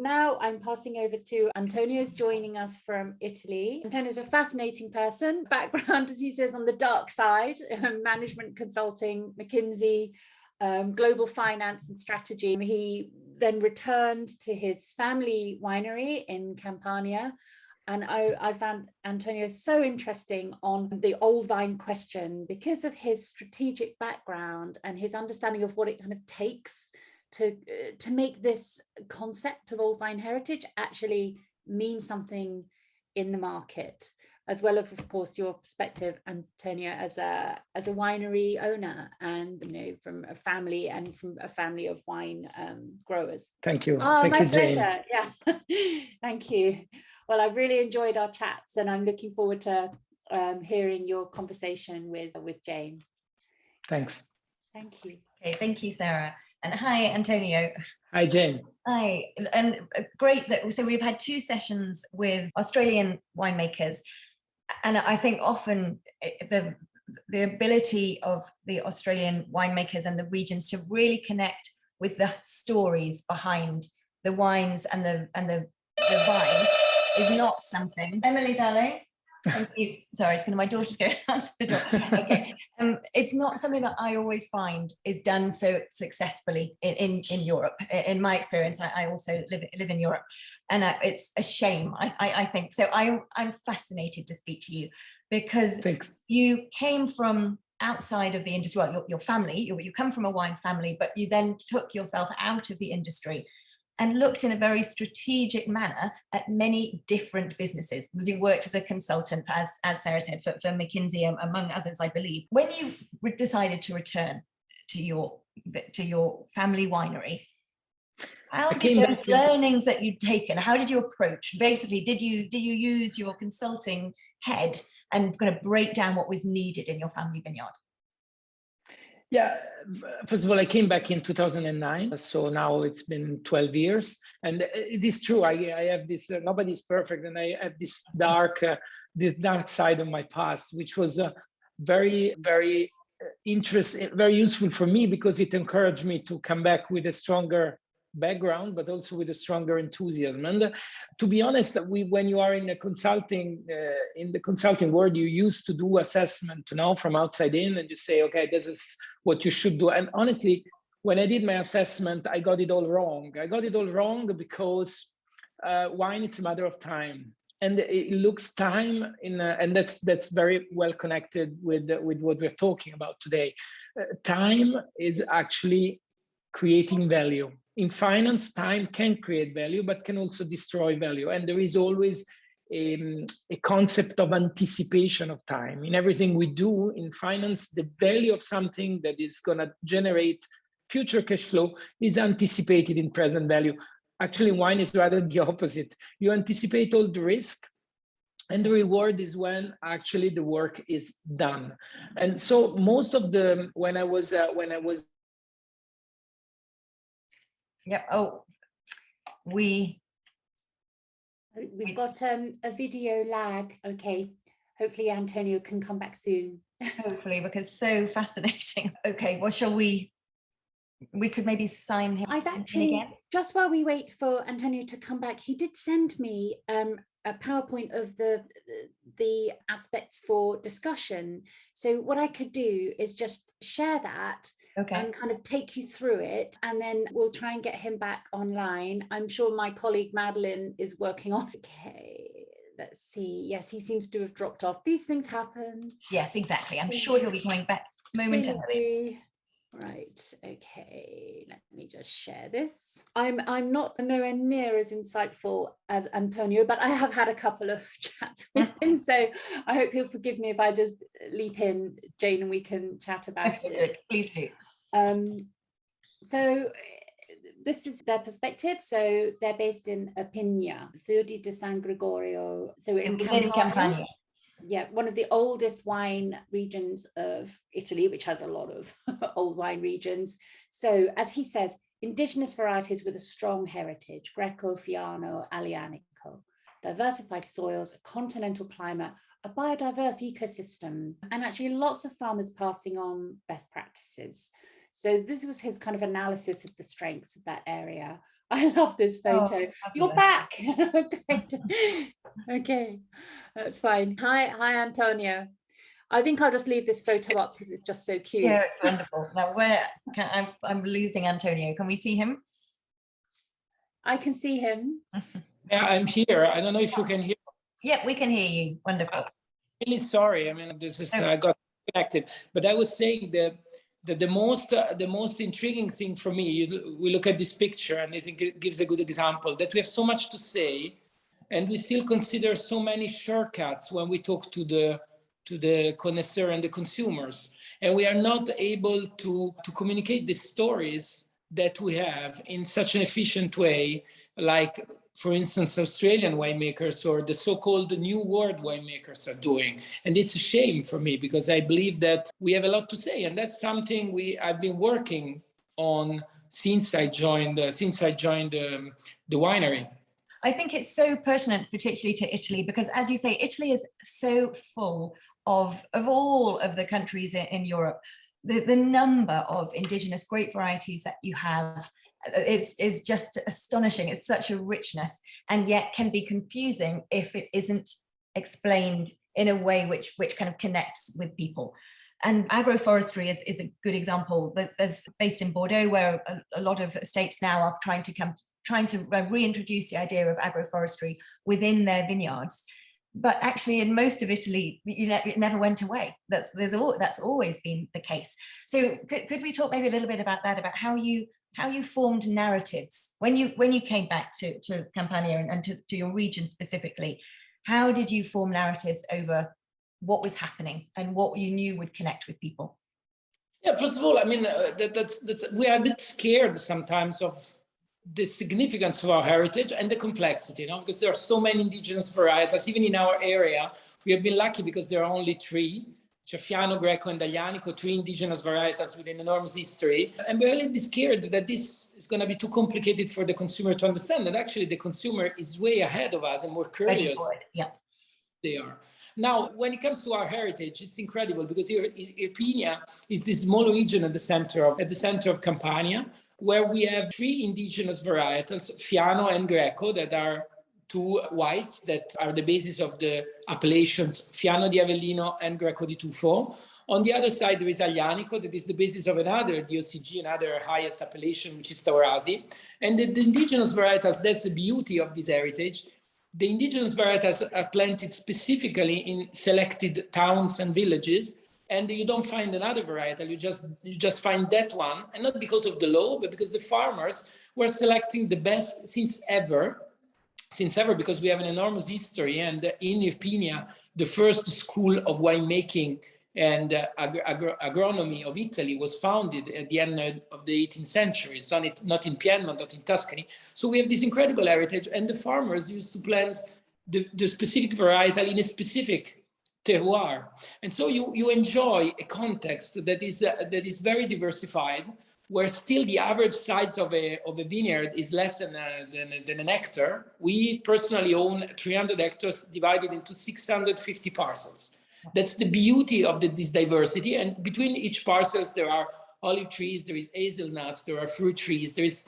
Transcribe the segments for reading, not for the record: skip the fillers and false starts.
now I'm passing over to Antonio's joining us from Italy. Antonio's a fascinating person. Background, as he says, on the dark side, management consulting, McKinsey, global finance and strategy. He then returned to his family winery in Campania. And I found Antonio so interesting on the old vine question because of his strategic background and his understanding of what it kind of takes to make this concept of old vine heritage actually mean something in the market, as well as, of course, your perspective, Antonio, as a winery owner and, you know, from a family of wine growers. Thank you. Oh, Thank my you, pleasure. Jane. Yeah. Thank you. Well, I've really enjoyed our chats, and I'm looking forward to hearing your conversation with Jane. Thanks. Thank you. Okay, thank you, Sarah. And hi, Antonio. Hi, Jane. Hi, and great that, so we've had 2 sessions with Australian winemakers, and I think often the ability of the Australian winemakers and the regions to really connect with the stories behind the wines and the vines is not something. Emily, darling, thank you. Sorry, it's going to, my daughter's going to answer the door. Okay, it's not something that I always find is done so successfully in Europe. In my experience, I also live in Europe, and it's a shame. I think so. I'm fascinated to speak to you because Thanks. You came from outside of the industry. Well, your family, you come from a wine family, but you then took yourself out of the industry and looked in a very strategic manner at many different businesses. Because you worked as a consultant, as Sarah said, for McKinsey, among others, I believe. When you decided to return to your family winery, how did those learnings that you'd taken, how did you approach? Basically, did you use your consulting head and kind of break down what was needed in your family vineyard? Yeah, first of all, I came back in 2009, so now it's been 12 years, and it is true. I have this. Nobody's perfect, and I have this dark side of my past, which was very, very interesting, very useful for me because it encouraged me to come back with a stronger background, but also with a stronger enthusiasm. And to be honest, when you are in the consulting world, you used to do assessment, from outside in, and you say, okay, this is what you should do. And honestly, when I did my assessment, I got it all wrong. I got it all wrong because wine, it's a matter of time. And it looks time and that's very well connected with what we're talking about today. Time is actually creating value. In finance, time can create value, but can also destroy value. And there is always a concept of anticipation of time. In everything we do in finance, the value of something that is going to generate future cash flow is anticipated in present value. Actually, wine is rather the opposite. You anticipate all the risk, and the reward is when actually the work is done. And so most of the, when I was yeah. Oh, we've got a video lag. Okay, hopefully Antonio can come back soon. Hopefully, because so fascinating. Okay, well, shall we could maybe sign him. I've actually, again, just while we wait for Antonio to come back, he did send me a PowerPoint of the aspects for discussion. So what I could do is just share that. Okay. And kind of take you through it, and then we'll try and get him back online. I'm sure my colleague Madeline is working on. Okay, let's see. Yes, he seems to have dropped off. These things happen. Yes, exactly. I'm sure he'll be coming back momentarily. Right. Okay. Let me just share this. I'm not nowhere near as insightful as Antonio, but I have had a couple of chats with him, so I hope he'll forgive me if I just leap in, Jane, and we can chat about it. Please do. So this is their perspective. So they're based in Apigna, Fiori di San Gregorio. So in Campania. Yeah, one of the oldest wine regions of Italy, which has a lot of old wine regions. So as he says, indigenous varieties with a strong heritage, Greco, Fiano, Aglianico, diversified soils, a continental climate, a biodiverse ecosystem, and actually lots of farmers passing on best practices. So this was his kind of analysis of the strengths of that area. I love this photo. Oh, You're back. Great. Okay, that's fine. Hi, Antonio. I think I'll just leave this photo up because it's just so cute. Yeah, it's wonderful. Now, I'm losing Antonio. Can we see him? I can see him. Yeah, I'm here. I don't know if you can hear. Yeah, we can hear you. Wonderful. Really sorry. I mean, this is got connected, but I was saying that the most intriguing thing for me, we look at this picture and I think it gives a good example that we have so much to say, and we still consider so many shortcuts when we talk to the connoisseur and the consumers, and we are not able to communicate the stories that we have in such an efficient way, like, for instance, Australian winemakers or the so-called New World winemakers are doing. And it's a shame for me because I believe that we have a lot to say. And that's something I've been working on since I joined the winery. I think it's so pertinent, particularly to Italy, because as you say, Italy is so full of all of the countries in Europe. The number of indigenous grape varieties that you have is just astonishing. It's such a richness, and yet can be confusing if it isn't explained in a way which kind of connects with people. And agroforestry is a good example. There's based in Bordeaux, where a lot of estates now are trying to reintroduce the idea of agroforestry within their vineyards. But actually, in most of Italy, it never went away. That's always been the case. So could we talk maybe a little bit about that, about how you formed narratives when you came back to Campania and to your region specifically? How did you form narratives over what was happening and what you knew would connect with people? Yeah, first of all, I mean, we are a bit scared sometimes of the significance of our heritage and the complexity, because there are so many indigenous varietals. Even in our area, we have been lucky because there are only three: Fiano, Greco, and Aglianico, three indigenous varietals with an enormous history. And we're a little bit scared that this is going to be too complicated for the consumer to understand. And actually, the consumer is way ahead of us and more curious. Yeah, they are. Now, when it comes to our heritage, it's incredible because Irpinia is this small region at the center of Campania, where we have three indigenous varietals, Fiano and Greco, that are two whites that are the basis of the appellations Fiano di Avellino and Greco di Tufo. On the other side, there is Aglianico, that is the basis of another DOCG, another highest appellation, which is Taurasi. And the indigenous varietals, that's the beauty of this heritage. The indigenous varietals are planted specifically in selected towns and villages, and you don't find another varietal. You just find that one, and not because of the law, but because the farmers were selecting the best since ever, because we have an enormous history. And in Irpinia, the first school of winemaking and agronomy of Italy was founded at the end of the 18th century, so not in Piedmont, not in Tuscany. So we have this incredible heritage, and the farmers used to plant the specific varietal in a specific terroir. And so you enjoy a context that is very diversified, where still the average size of a vineyard is less than an hectare. We personally own 300 hectares divided into 650 parcels. That's the beauty of this diversity. And between each parcels, there are olive trees, there is hazelnuts, there are fruit trees, there is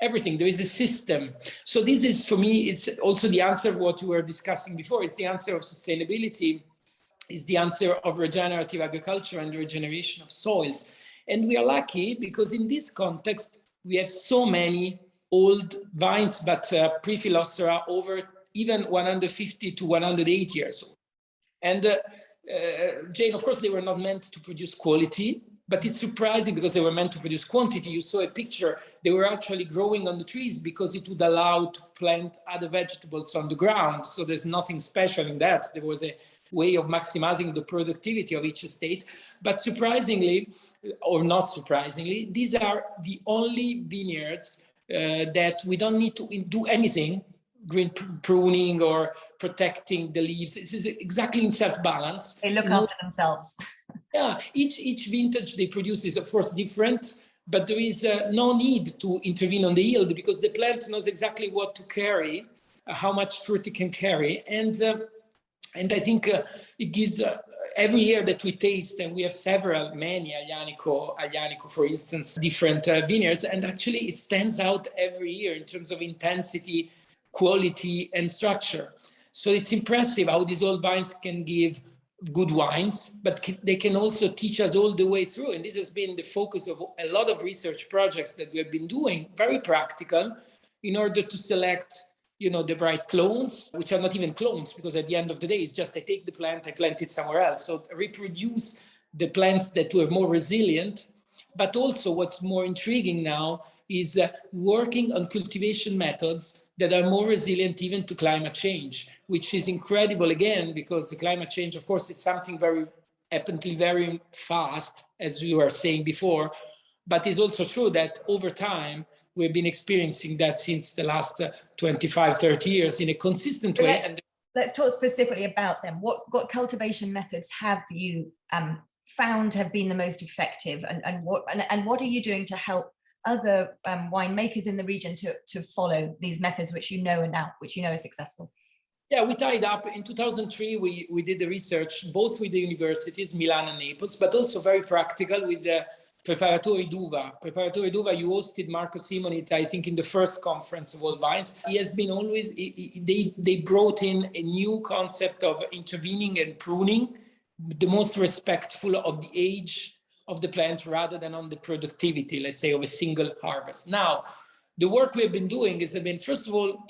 everything. There is a system. So this is, for me, it's also the answer of what we were discussing before. It's the answer of sustainability. It's the answer of regenerative agriculture and the regeneration of soils. And we are lucky because in this context, we have so many old vines, but pre-Phylloxera over even 150 to 108 years old. And Jane, of course, they were not meant to produce quality, but it's surprising because they were meant to produce quantity. You saw a picture, they were actually growing on the trees because it would allow to plant other vegetables on the ground. So there's nothing special in that. There was a way of maximizing the productivity of each estate. But surprisingly, or not surprisingly, these are the only vineyards that we don't need to do anything, green pruning or protecting the leaves. This is exactly in self-balance. They look after themselves. Yeah, each vintage they produce is of course different, but there is no need to intervene on the yield because the plant knows exactly what to carry, how much fruit it can carry. And And I think it gives every year that we taste, and we have many Aglianico, for instance, different vineyards, and actually it stands out every year in terms of intensity, quality, and structure. So it's impressive how these old vines can give good wines, but they can also teach us all the way through. And this has been the focus of a lot of research projects that we have been doing, very practical, in order to select the right clones, which are not even clones, because at the end of the day, it's just I take the plant, I plant it somewhere else. So reproduce the plants that were more resilient. But also what's more intriguing now is working on cultivation methods that are more resilient even to climate change, which is incredible again, because the climate change, of course, it's something apparently very fast, as we were saying before, but it's also true that over time, we've been experiencing that since the last 25, 30 years in a consistent way. Let's talk specifically about them. What cultivation methods have you found have been the most effective, and what are you doing to help other winemakers in the region to follow these methods, which you know are successful? Yeah, we tied up in 2003. We did the research both with the universities, Milan and Naples, but also very practical with the Preparatore d'Uva, you hosted Marco Simonit, I think, in the first conference of old vines. He has been always, they brought in a new concept of intervening and pruning, the most respectful of the age of the plant rather than on the productivity, let's say, of a single harvest. Now, the work we've been doing is, first of all,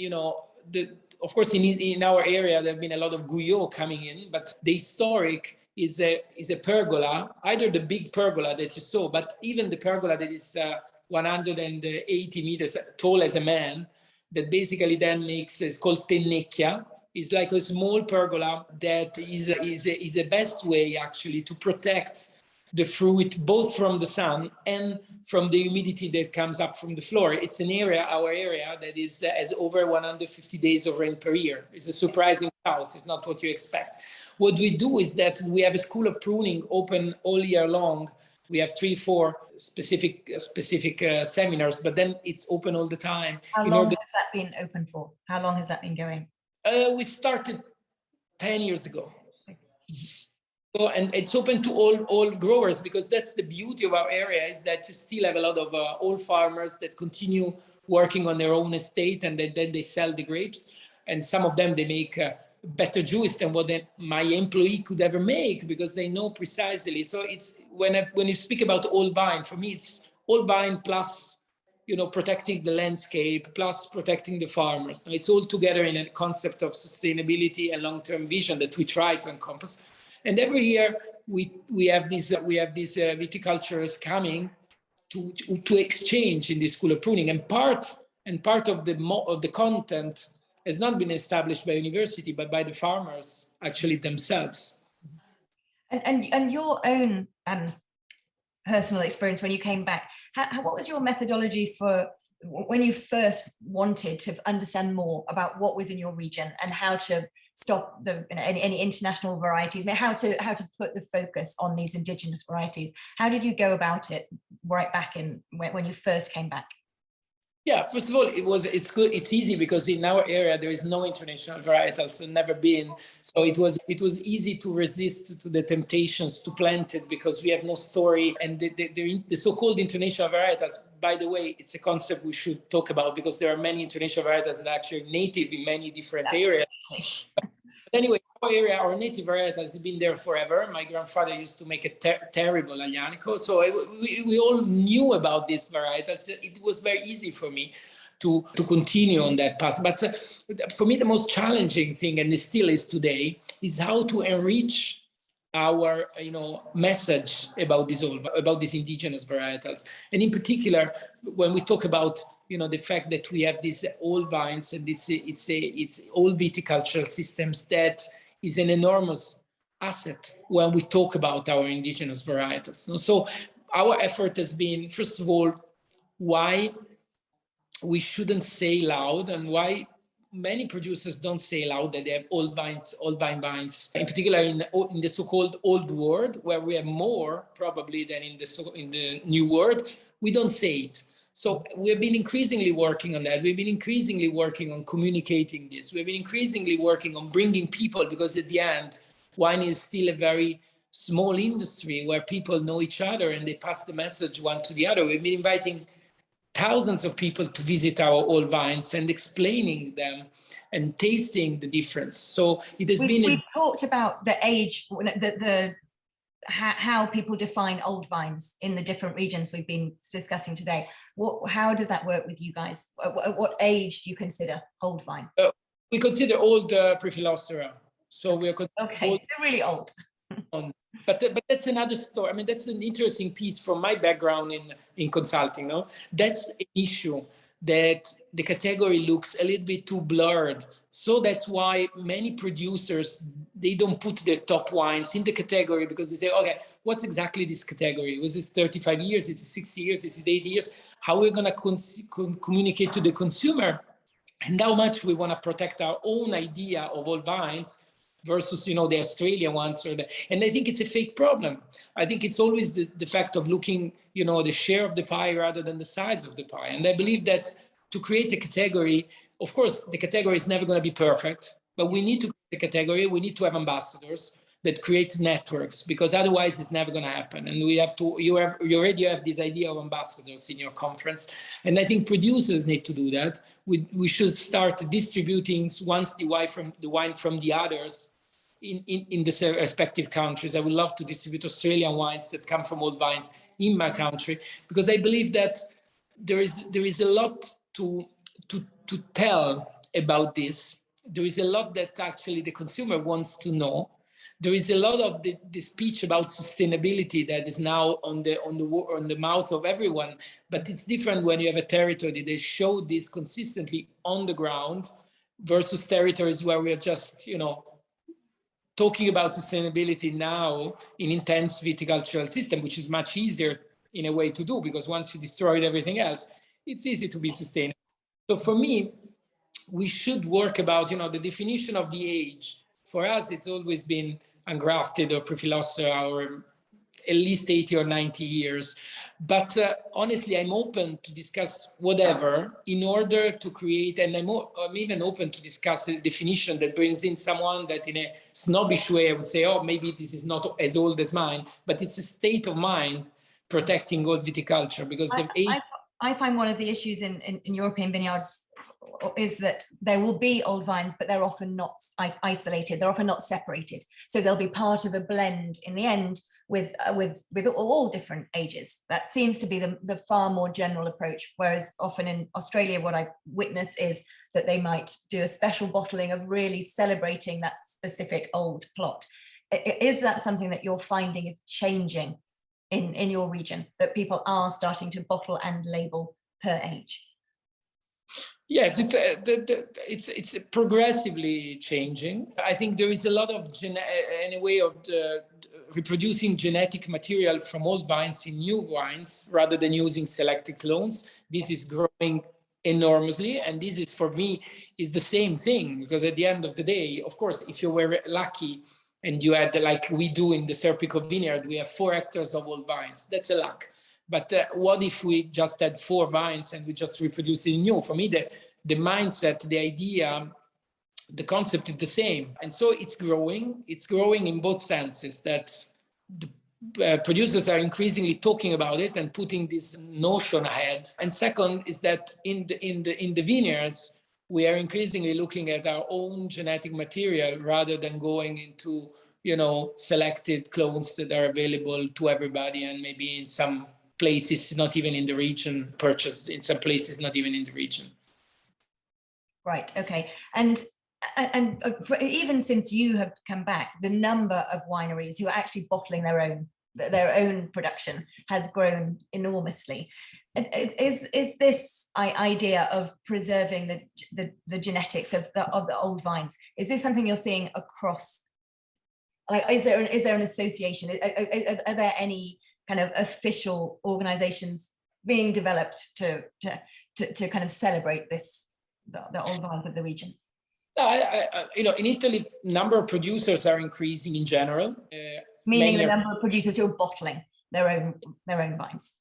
of course, in our area, there have been a lot of Guyot coming in, but the historic is a pergola, either the big pergola that you saw, but even the pergola that is 180 meters tall as a man, that basically then is called tennecchia. It's like a small pergola that is a best way actually to protect the fruit both from the sun and from the humidity that comes up from the floor. It's our area that has over 150 days of rain per year. It's a surprising south. It's not what you expect. What we do is that we have a school of pruning open all year long. We have 3-4 specific seminars, but then it's open all the time. How long has that been open for? How long has that been going? We started 10 years ago. So, and it's open to all growers, because that's the beauty of our area, is that you still have a lot of old farmers that continue working on their own estate, and then they sell the grapes. And some of them, they make better juice than what my employee could ever make, because they know precisely. So it's when you speak about old vine, for me, it's old vine plus protecting the landscape, plus protecting the farmers. Now, it's all together in a concept of sustainability and long-term vision that we try to encompass. And every year we have these viticulturists coming to exchange in this school of pruning, and part of the content has not been established by university, but by the farmers actually themselves. And your own personal experience when you came back, what was your methodology for when you first wanted to understand more about what was in your region and how to stop any international varieties, how to put the focus on these indigenous varieties? How did you go about it right back in when you first came back? Yeah, first of all, it's good. It's easy because in our area there is no international varietals, and never been. So it was easy to resist to the temptations to plant it, because we have no story. And the so-called international varietals, by the way, it's a concept we should talk about, because there are many international varietals that are actually native in many different areas. But anyway, our native varietal has been there forever. My grandfather used to make a terrible Aglianico. So we all knew about these varietals. It was very easy for me to continue on that path. But for me, the most challenging thing, and it still is today, is how to enrich our message about these indigenous varietals. And in particular, when we talk about the fact that we have these old vines, and it's old viticultural systems, that is an enormous asset when we talk about our indigenous varietals. So our effort has been, first of all, why we shouldn't say loud, and why many producers don't say loud that they have old vine vines, in particular in the so-called old world, where we have more probably than in the new world. We don't say it. So we've been increasingly working on that. We've been increasingly working on communicating this. We've been increasingly working on bringing people, because at the end, wine is still a very small industry where people know each other and they pass the message one to the other. We've been inviting thousands of people to visit our old vines and explaining them and tasting the difference. So it has been. We've talked about the age, how people define old vines in the different regions we've been discussing today. How does that work with you guys? What age do you consider old vine? We consider old Prephyllostera. So we are okay, old, they're really old. But that's another story. I mean, that's an interesting piece from my background in consulting. No, that's an issue that the category looks a little bit too blurred. So that's why many producers, they don't put their top wines in the category, because they say, okay, what's exactly this category? Was it 35 years? Is it 60 years? Is it 80 years? How are we going to communicate to the consumer? And how much we want to protect our own idea of old vines versus, the Australian ones. And I think it's a fake problem. I think it's always the fact of looking, the share of the pie rather than the size of the pie. And I believe that to create a category, of course, the category is never going to be perfect, but we need to create a category. We need to have ambassadors that create networks, because otherwise it's never going to happen. And we have to, you already have this idea of ambassadors in your conference. And I think producers need to do that. We should start distributing once the wine from the others in the respective countries. I would love to distribute Australian wines that come from old vines in my country, because I believe that there is a lot to tell about this. There is a lot that actually the consumer wants to know. There is a lot of the speech about sustainability that is now on the mouth of everyone, but it's different when you have a territory that they show this consistently on the ground versus territories where we are just, talking about sustainability now in intense viticultural system, which is much easier in a way to do, because once you destroyed everything else, it's easy to be sustainable. So for me, we should work about, the definition of the age. For us, it's always been ungrafted or Prephyllostera, or at least 80 or 90 years. But honestly, I'm open to discuss whatever in order to create, and I'm even open to discuss a definition that brings in someone that in a snobbish way, I would say, oh, maybe this is not as old as mine, but it's a state of mind protecting old viticulture, because I find one of the issues in European vineyards is that there will be old vines, but they're often not isolated. They're often not separated. So they'll be part of a blend in the end with all different ages. That seems to be the far more general approach. Whereas often in Australia, what I witness is that they might do a special bottling of really celebrating that specific old plot. Is that something that you're finding is changing in your region, that people are starting to bottle and label per age? Yes, it's progressively changing. I think there is a lot of reproducing genetic material from old vines in new wines rather than using selected clones. This is growing enormously, and this is, for me, is the same thing, because at the end of the day, of course, if you were lucky and you had, like we do in the Serpico vineyard, we have 4 hectares of old vines. That's a luck. But what if we just had 4 vines and we just reproduce it new? For me, the mindset, the idea, the concept is the same. And so it's growing. It's growing in both senses, that the producers are increasingly talking about it and putting this notion ahead. And second is that in the vineyards, we are increasingly looking at our own genetic material rather than going into, selected clones that are available to everybody, and maybe in some places not even in the region, purchased in some places not even in the region. Right. Okay. And even since you have come back, the number of wineries who are actually bottling their own production has grown enormously. Is this idea of preserving the genetics of the old vines, is this something you're seeing across? Like, is there an association? Are there any kind of official organizations being developed to kind of celebrate the old vines of the region? In Italy, number of producers are increasing in general. Meaning the number of producers who are bottling their own vines.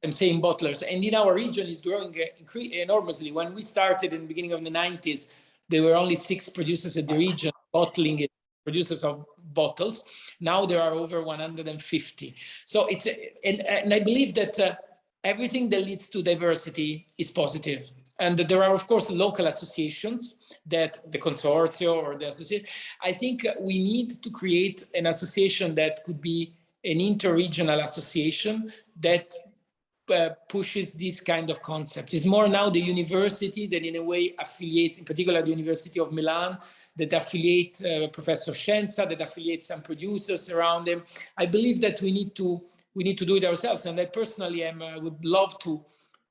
I'm saying bottlers, and in our region is growing enormously. When we started in the beginning of the 90s, there were only 6 producers at the region bottling it, producers of bottles. Now there are over 150. So it's, and I believe that everything that leads to diversity is positive. And there are, of course, local associations that the consortium or the association. I think we need to create an association that could be an inter-regional association that pushes this kind of concept. It's more now the university that in a way affiliates, in particular the University of Milan, that affiliate Professor Scienza, that affiliates some producers around them. I believe that we need to do it ourselves. And I personally would love to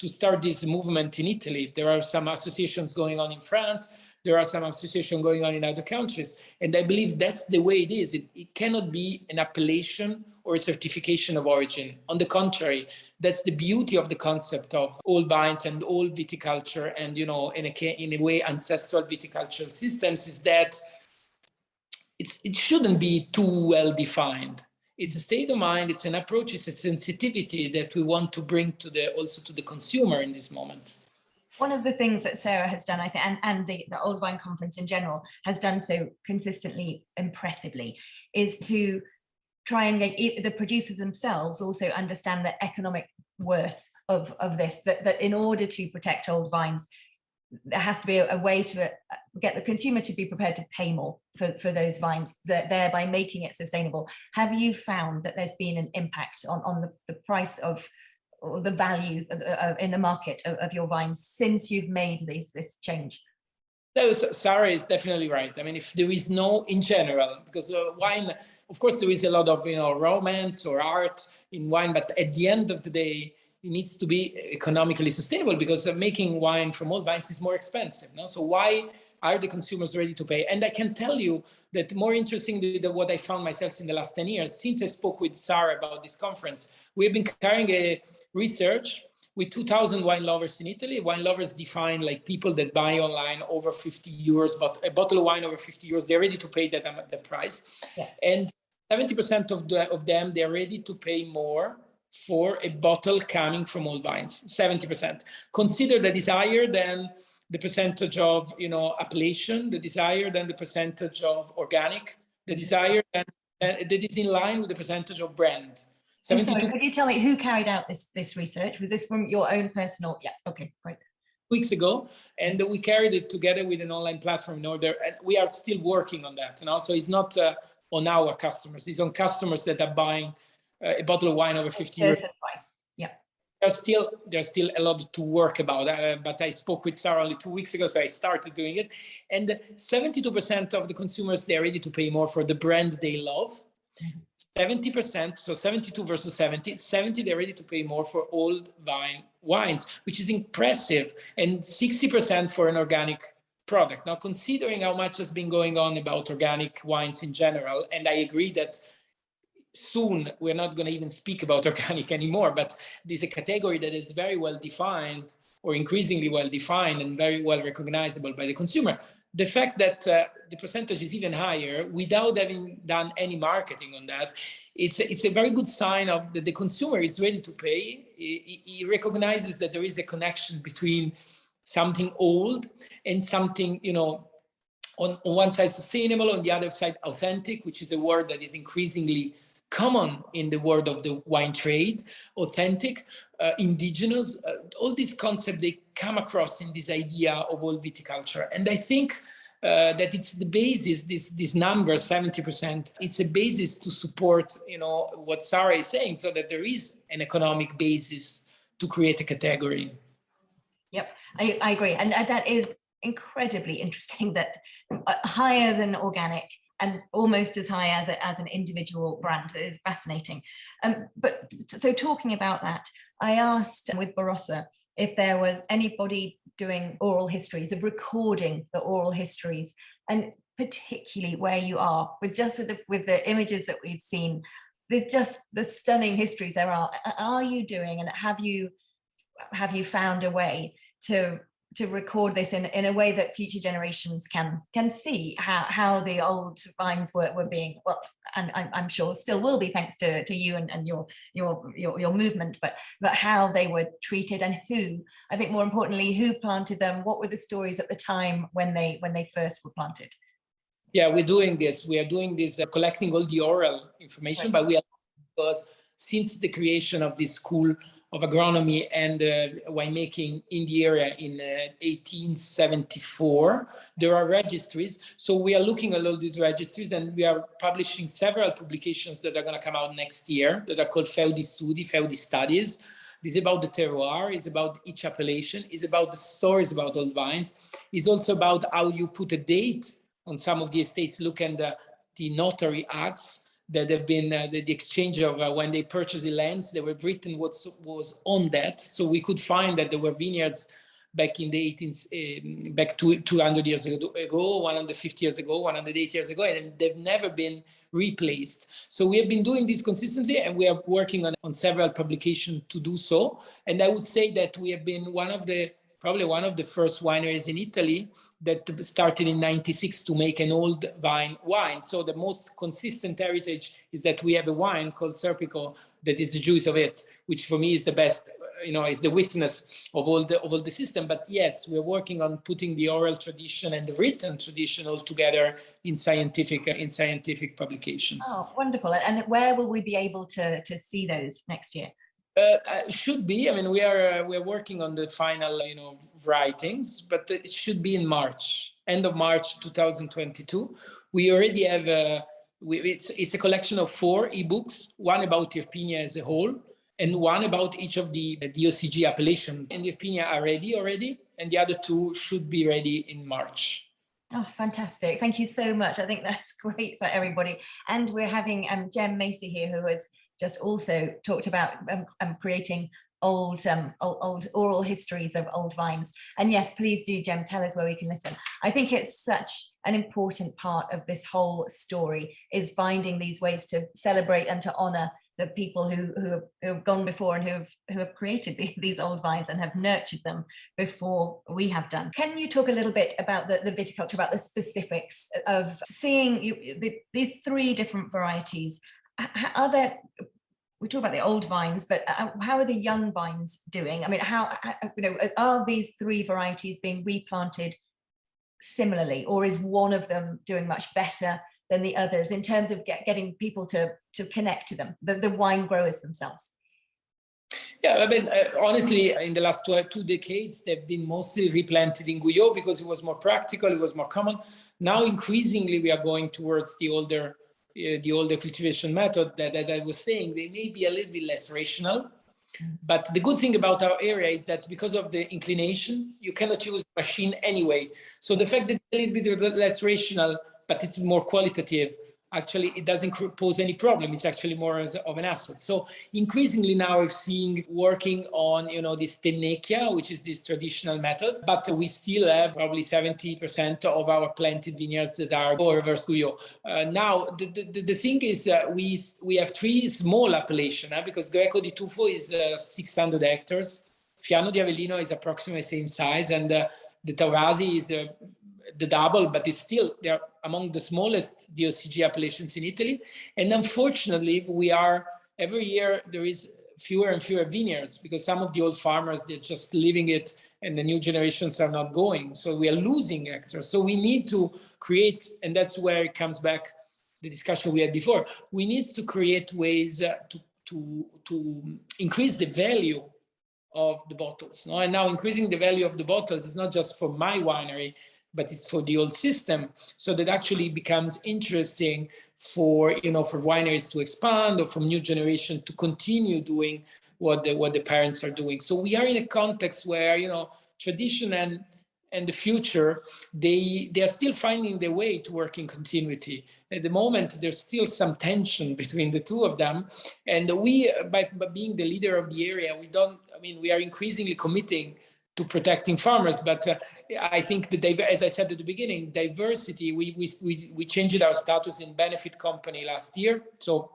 start this movement in Italy. There are some associations going on in France. There are some associations going on in other countries. And I believe that's the way it is. It cannot be an appellation or a certification of origin. On the contrary, that's the beauty of the concept of all vines and all viticulture and, in a way, ancestral viticultural systems is that it shouldn't be too well defined. It's a state of mind, it's an approach, it's a sensitivity that we want to bring also to the consumer in this moment. One of the things that Sarah has done, I think, and the Old Vine Conference in general has done so consistently, impressively, is to try and get the producers themselves also understand the economic worth of this, that in order to protect old vines, there has to be a way to get the consumer to be prepared to pay more for those vines, thereby making it sustainable. Have you found that there's been an impact on the price of, or the value in the market of your vines since you've made this change? Sarah is definitely right. I mean, if there is no, in general, because wine, of course, there is a lot of romance or art in wine, but at the end of the day, it needs to be economically sustainable because making wine from old vines is more expensive. No? So why are the consumers ready to pay? And I can tell you that more interestingly than what I found myself in the last 10 years, since I spoke with Sarah about this conference, we've been carrying a research with 2,000 wine lovers in Italy. Wine lovers define like people that buy online over 50 euros, but a bottle of wine over 50 euros, they're ready to pay that price. Yeah. And 70% of them, they're ready to pay more for a bottle coming from old vines, 70%. Consider that is higher than the percentage of, appellation, that is higher than the percentage of organic, that is higher than, that is in line with the percentage of brand. I'm sorry, could you tell me who carried out this research? Was this from your own personal? Yeah, okay, great. Weeks ago, and we carried it together with an online platform in order, and we are still working on that. And also it's not on our customers, it's on customers that are buying a bottle of wine over 50 euros. Yeah. There's still a lot to work about, but I spoke with Sarah only 2 weeks ago, so I started doing it. And 72% of the consumers, they're ready to pay more for the brand they love. 70%, so 72 versus 70, they're ready to pay more for old wines, which is impressive, and 60% for an organic product. Now, considering how much has been going on about organic wines in general, and I agree that soon we're not going to even speak about organic anymore, but there's a category that is very well defined or increasingly well defined and very well recognizable by the consumer. The fact that the percentage is even higher without having done any marketing on that, it's a very good sign of that the consumer is ready to pay. He recognizes that there is a connection between something old and something, on one side sustainable, on the other side authentic, which is a word that is increasingly common in the world of the wine trade, authentic, indigenous, all these concepts, they come across in this idea of old viticulture. And I think that it's the basis, this number, 70%, it's a basis to support, what Sarah is saying, so that there is an economic basis to create a category. Yep, I agree. And that is incredibly interesting, that higher than organic and almost as high as an individual brand. It is fascinating. But so talking about that, I asked with Barossa if there was anybody doing oral histories, of recording the oral histories, and particularly where you are, with the images that we've seen, the stunning histories there are you doing, and have you found a way to record this in a way that future generations can see how the old vines were being, well, and I'm sure still will be, thanks to you and your movement, but how they were treated, and who, I think more importantly, who planted them, what were the stories at the time when they first were planted. Yeah, we're doing this. We are doing this, collecting all the oral information, right. But we are, because since the creation of this school of agronomy and winemaking in the area in 1874, there are registries. So we are looking at all these registries, and we are publishing several publications that are going to come out next year that are called Feudi Studies. This is about the terroir, it's about each appellation, it's about the stories about old vines. It's also about how you put a date on some of the estates. Look at the notary acts that have been the exchange of when they purchased the lands. They were written what was on that. So we could find that there were vineyards back in the 18th, back to 200 years ago, 150 years ago, 180 years ago, and they've never been replaced. So we have been doing this consistently, and we are working on several publications to do so. And I would say that we have been probably one of the first wineries in Italy that started in 96 to make an old wine. So the most consistent heritage is that we have a wine called Serpico that is the juice of it, which for me is the best, is the witness of all the system. But yes, we're working on putting the oral tradition and the written tradition all together in scientific publications. Oh, wonderful. And where will we be able to see those next year? Should be. I mean, we are working on the final, writings, but it should be in March, end of March 2022. We already have it's a collection of 4 ebooks, one about Irpinia as a whole, and one about each of the DOCG appellation. And the Irpinia are ready already, and the other 2 should be ready in March. Oh, fantastic! Thank you so much. I think that's great for everybody. And we're having Jem Macy here, who has just also talked about creating old oral histories of old vines. And yes, please do, Jem, tell us where we can listen. I think it's such an important part of this whole story, is finding these ways to celebrate and to honor the people who have gone before and who have created these old vines and have nurtured them before we have done. Can you talk a little bit about the viticulture, about the specifics of seeing these 3 different varieties? We talk about the old vines, but how are the young vines doing? I mean, how are these 3 varieties being replanted similarly, or is one of them doing much better than the others in terms of getting people to connect to them, the wine growers themselves? Yeah, I mean, honestly, in the last 2 decades, they've been mostly replanted in Guyot because it was more practical, it was more common. Now, increasingly, we are going towards the older cultivation method that I was saying. They may be a little bit less rational, but the good thing about our area is that because of the inclination, you cannot use the machine anyway. So the fact that it's a little bit less rational, but it's more qualitative, actually, it doesn't pose any problem. It's actually more of an asset. So increasingly now I've seen working on, this Tennecchia, which is this traditional method, but we still have probably 70% of our planted vineyards that are reverse Guyot. Now, the thing is we have 3 small appellations, because Greco di Tufo is 600 hectares. Fiano di Avellino is approximately the same size, and the Taurasi is the double, but it's still, they're among the smallest DOCG appellations in Italy. And unfortunately, every year there is fewer and fewer vineyards because some of the old farmers, they're just leaving it and the new generations are not going. So we are losing hectares. So we need to create, and that's where it comes back, the discussion we had before. We need to create ways to increase the value of the bottles. And now increasing the value of the bottles is not just for my winery, but it's for the old system, so that actually becomes interesting for wineries to expand, or for new generation to continue doing what the parents are doing. So we are in a context where tradition and the future, they are still finding their way to work in continuity. At the moment, there's still some tension between the 2 of them, and we, by being the leader of the area, we are increasingly committing to protecting farmers, but I think as I said at the beginning, diversity. We changed our status in benefit company last year, so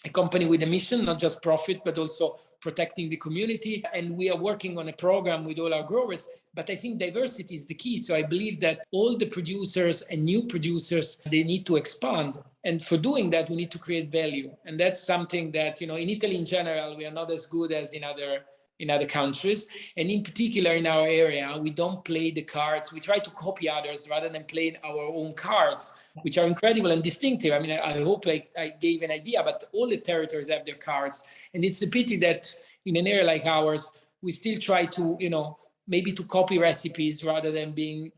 a company with a mission, not just profit, but also protecting the community. And we are working on a program with all our growers But I think diversity is the key. So I believe that all the producers and new producers, they need to expand. And for doing that, we need to create value. And that's something that, in Italy in general, we are not as good as in other countries. And in particular, in our area, we don't play the cards. We try to copy others rather than playing our own cards, which are incredible and distinctive. I mean, I hope I gave an idea, but all the territories have their cards. And it's a pity that in an area like ours, we still try to, maybe to copy recipes rather than being,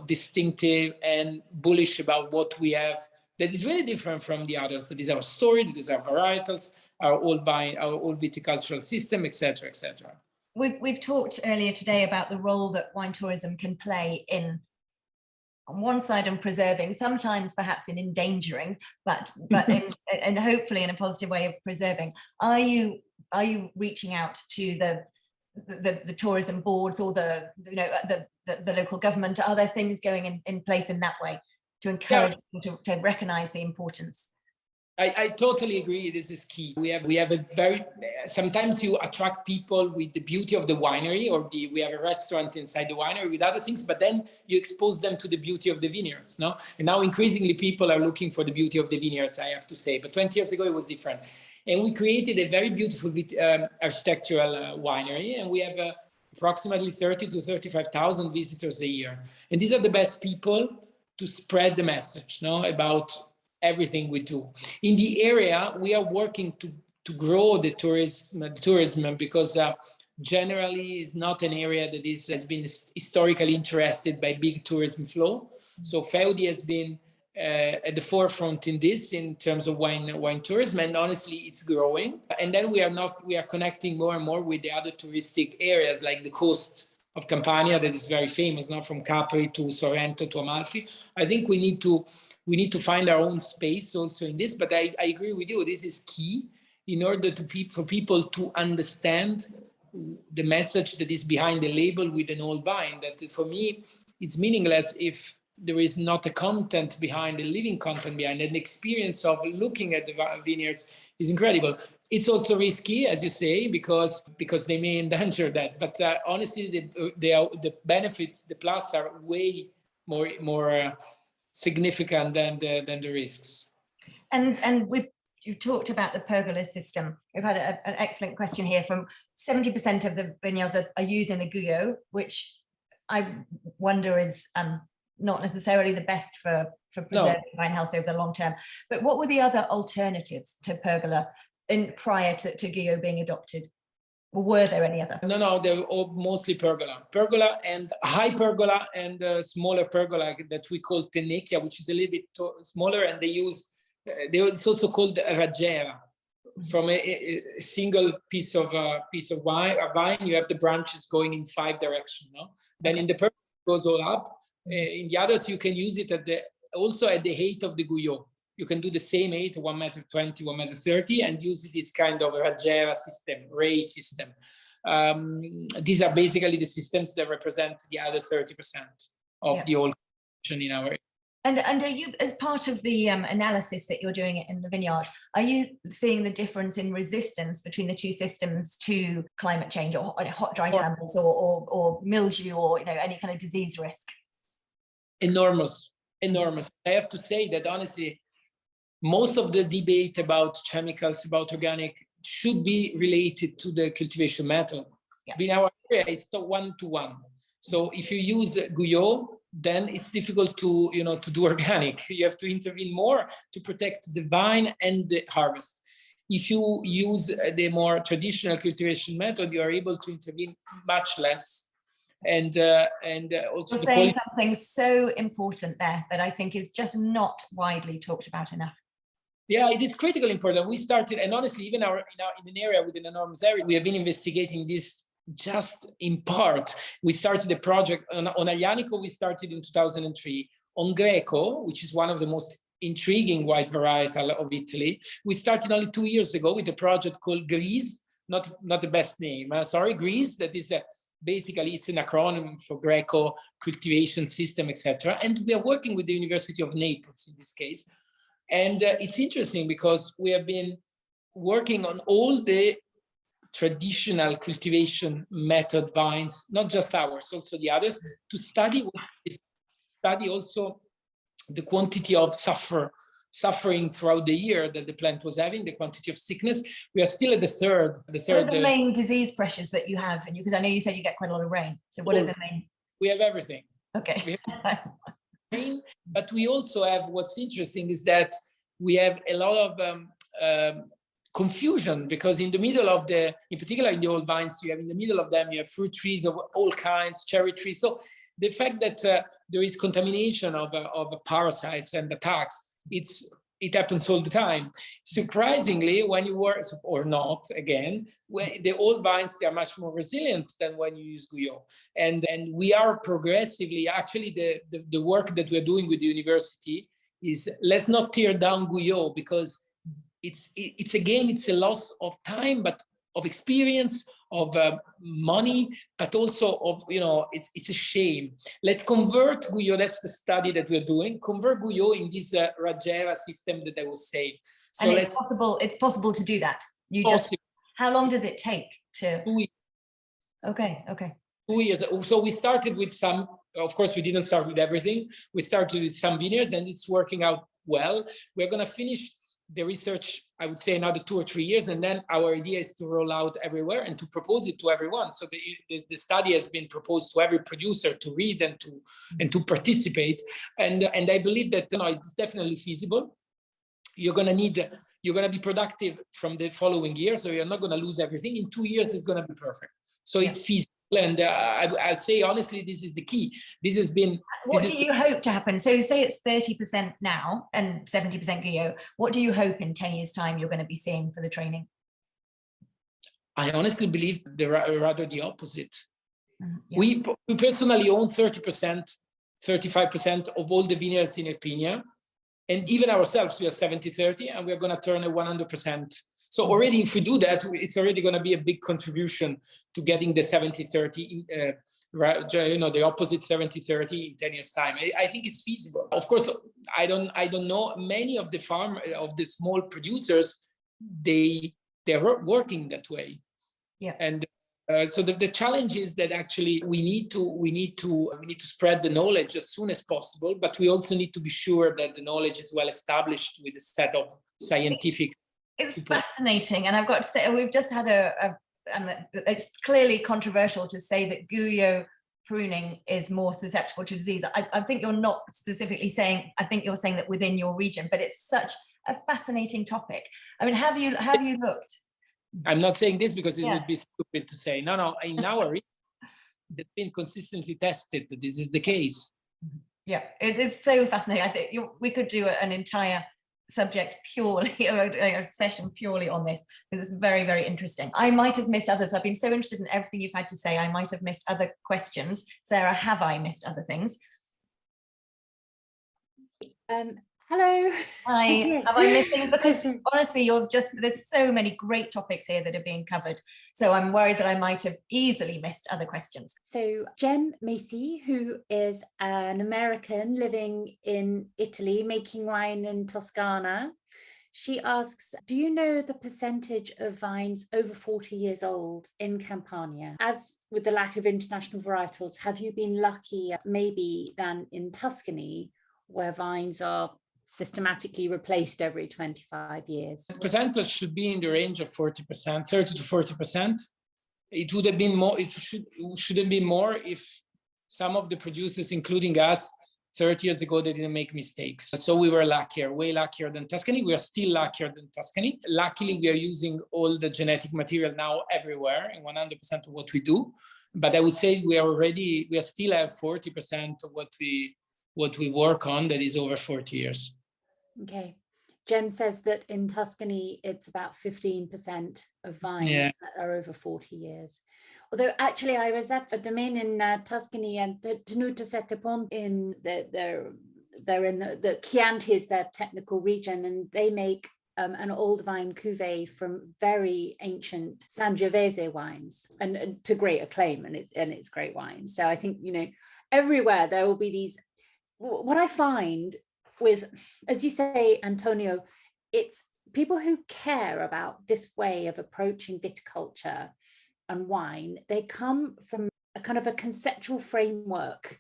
distinctive and bullish about what we have. That is really different from the others. That is our story, that is our varietals, our old vine, our old viticultural system, etc., etc. We've talked earlier today about the role that wine tourism can play in, on one side, in preserving, sometimes perhaps in endangering, but and hopefully in a positive way of preserving. Are you reaching out to the tourism boards or the local government? Are there things going in place in that way to encourage people to recognize the importance? I totally agree. This is key. We have a very, sometimes you attract people with the beauty of the winery, or we have a restaurant inside the winery with other things, but then you expose them to the beauty of the vineyards, no? And now increasingly people are looking for the beauty of the vineyards, I have to say. But 20 years ago, it was different. And we created a very beautiful architectural winery, and we have approximately 30 to 35,000 visitors a year. And these are the best people to spread the message, no, about everything we do. In the area, we are working to grow the tourism because generally is not an area that has been historically interested by big tourism flow. So Feudi has been at the forefront in this, in terms of wine tourism, and honestly, it's growing. And then we are connecting more and more with the other touristic areas, like the coast of Campania, that is very famous, now from Capri to Sorrento to Amalfi. I think we need to find our own space also in this, but I agree with you. This is key in order for people to understand the message that is behind the label with an old vine. That for me, it's meaningless if there is not a content behind, the living content behind it. The experience of looking at the vineyards is incredible. It's also risky, as you say, because they may endanger that. But honestly, the benefits, the plus, are way more significant than the risks. And you talked about the pergola system. We've had an excellent question here from 70% of the vineyards are using the Guyot, which I wonder is not necessarily the best for preserving vine health over the long term. But what were the other alternatives to pergola prior to Guyot being adopted? Or were there any other? No, they're all mostly pergola. Pergola and high pergola and smaller pergola that we call Tennecchia, which is a little bit smaller, and it's also called raggiera. From a single piece of wine, a vine, you have the branches going in 5 directions. No? Then in the pergola, it goes all up. In the others, you can use it also at the height of the Guyot. You can do the same height, 1.20 meters, 1.30 meters, and use this kind of raggiera system, ray system. These are basically the systems that represent the other 30% of the old in our area. And are you, as part of the analysis that you're doing in the vineyard, are you seeing the difference in resistance between the two systems to climate change, or hot, dry summers, or mildew, or any kind of disease risk? Enormous. I have to say that honestly, most of the debate about chemicals, about organic, should be related to the cultivation method. In our area, it's 1-to-1. So if you use Guyot, then it's difficult to do organic. You have to intervene more to protect the vine and the harvest. If you use the more traditional cultivation method, you are able to intervene much less. And also you're saying something so important there that I think is just not widely talked about enough. Yeah, it is critically important. We started, and honestly, even in an area with an enormous area, we have been investigating this just in part. We started a project on Aglianico. We started in 2003. On Greco, which is one of the most intriguing white varietal of Italy, we started only 2 years ago with a project called Grise. Not the best name. Grise. That is basically, it's an acronym for Greco cultivation system, etc. And we are working with the University of Naples in this case. And it's interesting because we have been working on all the traditional cultivation method vines, not just ours, also the others, to study also the quantity of suffering throughout the year that the plant was having, the quantity of sickness. We are still at the third. What are the main disease pressures that you have? Because I know you said you get quite a lot of rain. So what are the main? We have everything. Okay. We have rain, but we also have, what's interesting is that we have a lot of confusion, because in the middle of in particular in the old vines, you have in the middle of them, you have fruit trees of all kinds, cherry trees. So the fact that there is contamination of parasites and attacks, it happens all the time. Surprisingly, when you work, or not, again, when the old vines, they are much more resilient than when you use Guyot. And we are progressively, actually the work that we're doing with the university is, let's not tear down Guyot, because it's a loss of time, but of experience, of money, but also of, it's a shame. Let's convert Guyot. That's the study that we're doing. Convert Guyot in this Rajera system that I was saying. So and it's possible to do that. How long does it take to? 2 years. Okay. 2 years. So we started with some, of course, we didn't start with everything. We started with some vineyards, and it's working out well. We're going to finish the research, I would say, another 2 or 3 years, and then our idea is to roll out everywhere and to propose it to everyone. So the study has been proposed to every producer to read and to participate. And I believe that it's definitely feasible. You're going to be productive from the following year, so you're not going to lose everything. In 2 years, it's going to be perfect. So it's feasible. And I'd say, honestly, this is the key. This has been... What do you hope to happen? So say it's 30% now and 70% Guyot. What do you hope in 10 years' time you're going to be seeing for the training? I honestly believe rather the opposite. Yeah. We personally own 30%, 35% of all the vineyards in Irpinia. And even ourselves, we are 70-30, and we're going to turn a 100%. So already, if we do that, it's already going to be a big contribution to getting the 70-30, the opposite 70-30 in 10 years' time. I think it's feasible. Of course, I don't know. Many of the small producers, they're working that way. Yeah. And so the challenge is that actually we need to spread the knowledge as soon as possible, but we also need to be sure that the knowledge is well established with a set of scientific. It's fascinating, and I've got to say, we've just had and it's clearly controversial to say that Guyot pruning is more susceptible to disease. I think you're not specifically saying. I think you're saying that within your region, but it's such a fascinating topic. I mean, have you looked? I'm not saying this because it would be stupid to say. No. In our region, it's been consistently tested that this is the case. Yeah, it's so fascinating. I think we could do an entire subject purely, a session purely on this, because it's very, very interesting. I might have missed others. I've been so interested in everything you've had to say. I might have missed other questions. Sarah, have I missed other things? Hello. Hi, have I missed things? Because honestly, there's so many great topics here that are being covered. So I'm worried that I might have easily missed other questions. So Jem Macy, who is an American living in Italy, making wine in Toscana, she asks, do you know the percentage of vines over 40 years old in Campania? As with the lack of international varietals, have you been lucky maybe than in Tuscany, where vines are systematically replaced every 25 years? The percentage should be in the range of 40%, 30 to 40%. It would have been more, it should have been more if some of the producers, including us, 30 years ago, they didn't make mistakes. So we were luckier, way luckier than Tuscany. We are still luckier than Tuscany. Luckily, we are using all the genetic material now everywhere in 100% of what we do. But I would say we still have 40% of what we work on that is over 40 years. Okay. Jem says that in Tuscany, it's about 15% of vines that are over 40 years. Although actually I was at a domain in Tuscany and Tenuta Sette Ponti they're in the Chianti is their technical region, and they make an old vine cuvee from very ancient Sangiovese wines and to great acclaim, and it's great wine. So I think, everywhere there will be these. What I find with, as you say, Antonio, it's people who care about this way of approaching viticulture and wine, they come from a kind of a conceptual framework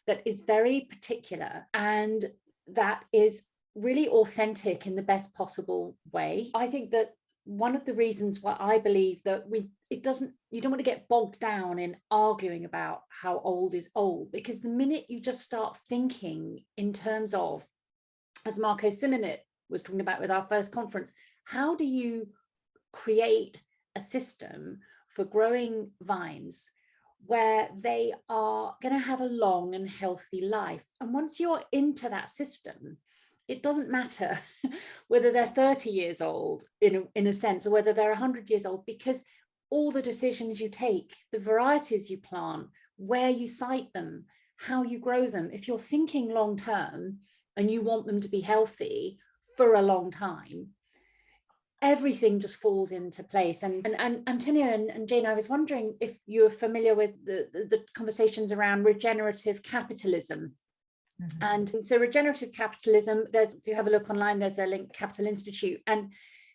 that is very particular and that is really authentic in the best possible way. I think that one of the reasons why I believe that you don't want to get bogged down in arguing about how old is old, because the minute you just start thinking in terms of, as Marco Simonet was talking about with our first conference, how do you create a system for growing vines where they are going to have a long and healthy life? And once you're into that system, it doesn't matter whether they're 30 years old in a sense, or whether they're 100 years old, because all the decisions you take, the varieties you plant, where you site them, how you grow them, if you're thinking long term and you want them to be healthy for a long time, everything just falls into place. And Antonio and Jane, I was wondering if you're familiar with the conversations around regenerative capitalism. Mm-hmm. And so regenerative capitalism, if you have a look online, there's a link, Capital Institute, and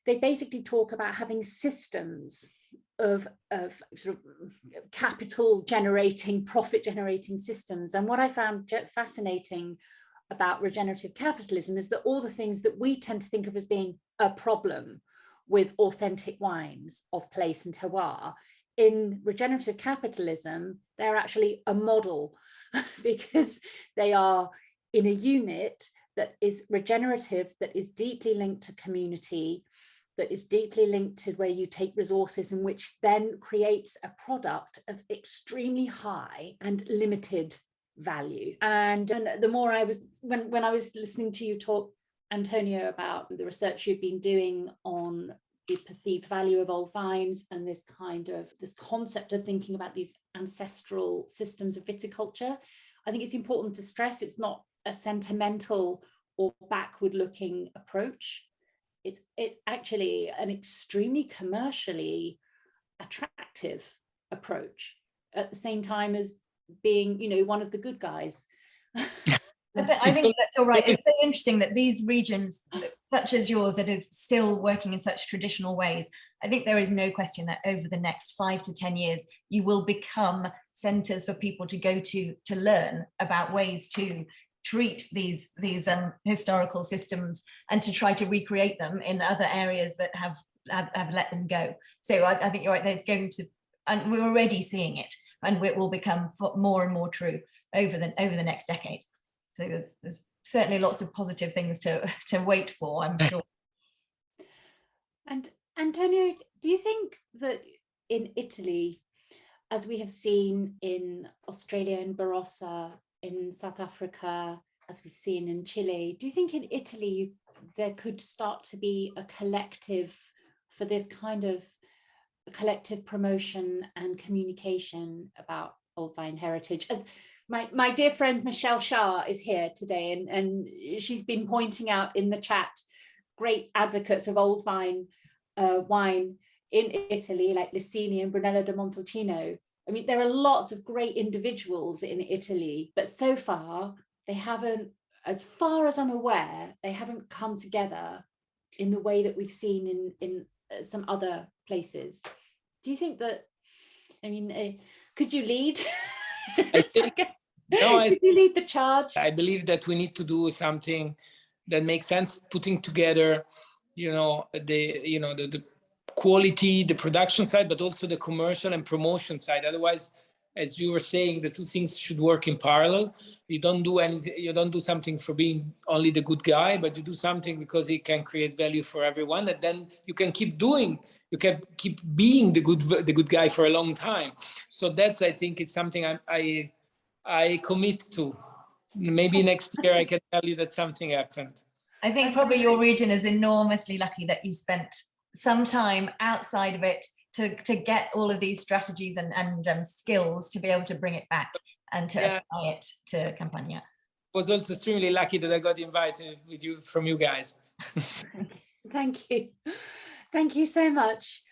they basically talk about having systems of sort of capital generating, profit generating systems. And what I found fascinating about regenerative capitalism is that all the things that we tend to think of as being a problem with authentic wines of place and terroir, in regenerative capitalism, they're actually a model because they are in a unit that is regenerative, that is deeply linked to community, that is deeply linked to where you take resources, and which then creates a product of extremely high and limited value. And the more I was, when I was listening to you talk, Antonio, about the research you've been doing on the perceived value of old vines and this concept of thinking about these ancestral systems of viticulture, I think it's important to stress it's not a sentimental or backward looking approach. It's actually an extremely commercially attractive approach, at the same time as being, one of the good guys. I think that you're right. It's so interesting that these regions, such as yours, that is still working in such traditional ways, I think there is no question that over the next 5 to 10 years, you will become centres for people to go to learn about ways to treat these historical systems and to try to recreate them in other areas that have let them go. So I think you're right. There's going to, and we're already seeing it, and it will become more and more true over the next decade. So there's certainly lots of positive things to wait for, I'm sure. And Antonio, do you think that in Italy, as we have seen in Australia and Barossa, in South Africa, as we've seen in Chile, do you think in Italy there could start to be a collective for this kind of collective promotion and communication about old vine heritage? As my dear friend Michelle Shah is here today, and she's been pointing out in the chat great advocates of old vine wine in Italy, like Licini and Brunello de Montalcino. I mean, there are lots of great individuals in Italy, but so far they haven't, as far as I'm aware, they haven't come together in the way that we've seen in some other places. Do you think that, I mean, could you lead? I think, could you lead the charge? I believe that we need to do something that makes sense, putting together, the quality, the production side, but also the commercial and promotion side. Otherwise, as you were saying, the two things should work in parallel. You don't do anything, you don't do something for being only the good guy, but you do something because it can create value for everyone, and then you can keep doing, you can keep being the good guy for a long time. So that's, I think, it's something I commit to. Maybe next year I can tell you that something happened. I think probably your region is enormously lucky that you spent some time outside of it to get all of these strategies and skills to be able to bring it back and to apply it to Campania. Was also extremely lucky that I got invited from you guys. Thank you so much.